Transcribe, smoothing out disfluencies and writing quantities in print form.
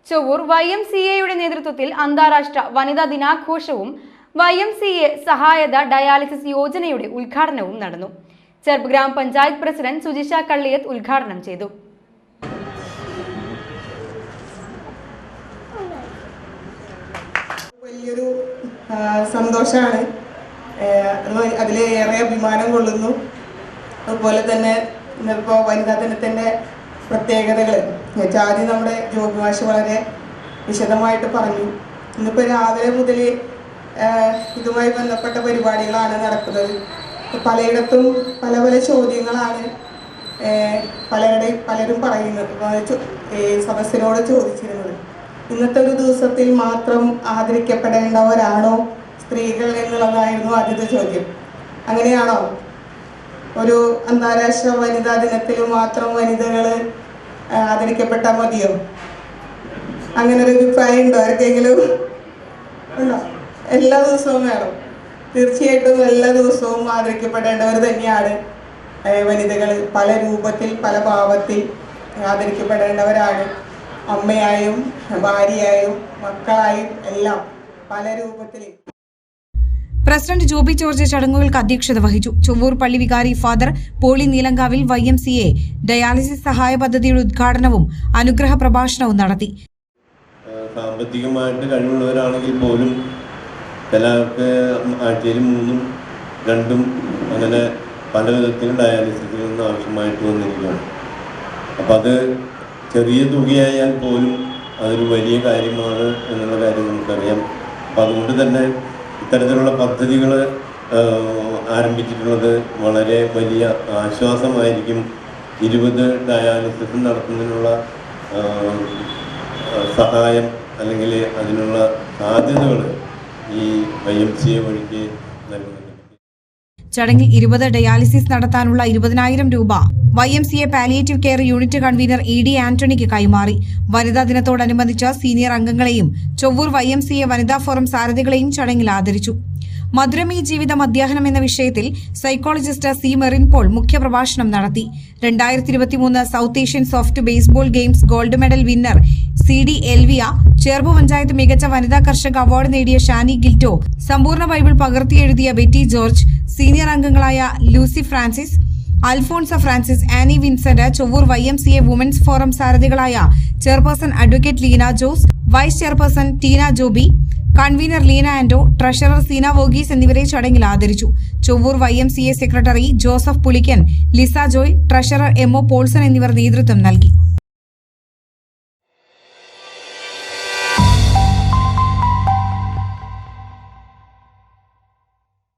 ചൊവ്വൂർ YMCAയുടെ നേതൃത്വത്തിൽ അന്താരാഷ്ട്ര വനിതാ ദിനാഘോഷവും YMCA സഹായത ഡയാലിസിസ് യോജനയുടെ ഉദ്ഘാടനവും നടന്നു. ചെർപ്പ് ഗ്രാമപഞ്ചായത്ത് പ്രസിഡന്റ് സുജിഷ കള്ളിയത്ത് ഉദ്ഘാടനം ചെയ്തു. വലിയൊരു സന്തോഷമാണ്, അതിലേറെ അഭിമാനം കൊള്ളുന്നു. അതുപോലെ തന്നെ ഇന്നിപ്പോൾ വനിതാ ദിനത്തിൻ്റെ പ്രത്യേകതകൾ ആദ്യം നമ്മുടെ ജോബി മാഷ് വളരെ വിശദമായിട്ട് പറഞ്ഞു. ഇന്നിപ്പോൾ രാവിലെ മുതൽ ഇതുമായി ബന്ധപ്പെട്ട പരിപാടികളാണ് നടക്കുന്നത്. പലയിടത്തും പല പല ചോദ്യങ്ങളാണ് പലരും പറയുന്നത്, സദസ്സിനോട് ചോദിച്ചിരുന്നത്. ഇന്നത്തെ ഒരു ദിവസത്തിൽ മാത്രം ആദരിക്കപ്പെടേണ്ടവരാണോ സ്ത്രീകൾ എന്നുള്ളതായിരുന്നു ആദ്യത്തെ ചോദ്യം. അങ്ങനെയാണോ? ഒരു അന്താരാഷ്ട്ര വനിതാ ദിനത്തിൽ മാത്രം വനിതകൾ ആദരിക്കപ്പെട്ടാൽ മതിയോ? അങ്ങനെ ഒരു അഭിപ്രായം ഉണ്ടോ ആർക്കെങ്കിലും? ഉണ്ടോ? എല്ലാ ദിവസവും വേണം. തീർച്ചയായിട്ടും എല്ലാ ദിവസവും ആദരിക്കപ്പെടേണ്ടവർ തന്നെയാണ് വനിതകൾ. പല രൂപത്തിൽ പല ഭാവത്തിൽ ആദരിക്കപ്പെടേണ്ടവരാണ്. അമ്മയായും ഭാര്യയായും മക്കളായും എല്ലാം പല രൂപത്തിൽ. പ്രസിഡന്റ് ജോബി ജോർജ് ചടങ്ങുകൾക്ക് അധ്യക്ഷത വഹിച്ചു. ചൊവ്വൂർ പള്ളി വികാരി father Poly Neelankavil YMCA dialysis സഹായ പദ്ധതിയുടെ ഉദ്ഘാടനവും അനുഗ്രഹ പ്രഭാഷണവും നടത്തി. സാമ്പത്തികമായിട്ട് കഴിവുള്ളവരാണെങ്കിൽ പോലും ചിലർക്ക് ആഴ്ചയിൽ 3ഉം 2ഉം അങ്ങനെ പല വിധത്തിലും ഡയാലിസിസിൽ നിന്ന് ആവശ്യമായിട്ട് വന്നിരിക്കുകയാണ്. അപ്പം അത് ചെറിയ തുകയായാൽ പോലും അതൊരു വലിയ കാര്യമാണ് എന്നുള്ള കാര്യം നമുക്കറിയാം. അപ്പം അതുകൊണ്ട് തന്നെ ഇത്തരത്തിലുള്ള പദ്ധതികൾ ആരംഭിച്ചിട്ടുള്ളത് വളരെ വലിയ ആശ്വാസമായിരിക്കും. 20 ഡയാലിസിസ് നടത്തുന്നതിനുള്ള സഹായം അല്ലെങ്കിൽ അതിനുള്ള സാധ്യതകൾ ഈ YMCA വഴിക്ക് നൽകുന്നുണ്ട്. ചടങ്ങിൽ 20 ഡയാലിസിസ് നടത്താനുള്ള 20,000 രൂപ YMCA palliative care unit convener ED ആന്റണിക്ക് കൈമാറി. വനിതാ ദിനത്തോടനുബന്ധിച്ച് സീനിയർ അംഗങ്ങളെയും ചൊവ്വൂർ YMCA വനിതാ ഫോറം സാരഥികളെയും ചടങ്ങിൽ ആദരിച്ചു. മധുരമീ ജീവിതം അധ്യാഹനം എന്ന വിഷയത്തിൽ സൈക്കോളജിസ്റ്റ് C. മെറിൻ പോൾ മുഖ്യപ്രഭാഷണം നടത്തി. 2023 South Asian soft baseball games gold medal winner CD Elvia, Cherpu panchayat മികച്ച വനിതാ കർഷക അവാർഡ് നേടിയ ഷാനി ഗിൽറ്റോ, സമ്പൂർണ്ണ ബൈബിൾ പകർത്തിയെഴുതിയ ബെറ്റി ജോർജ്, സീനിയർ അംഗങ്ങളായ Lucy Francis, Alphonsa Francis, Annie Vincent, Chovvoor YMCA women's forum സാരഥികളായ chairperson advocate Leena Jose, vice chairperson Tina Joby, convener Leena Ando, treasurer Seena Varghese എന്നിവരെ ചടങ്ങിൽ ആദരിച്ചു. Chovvoor YMCA secretary Joseph Pulickan, Lisa Joy, treasurer MO Paulson എന്നിവർ നേതൃത്വം നൽകി.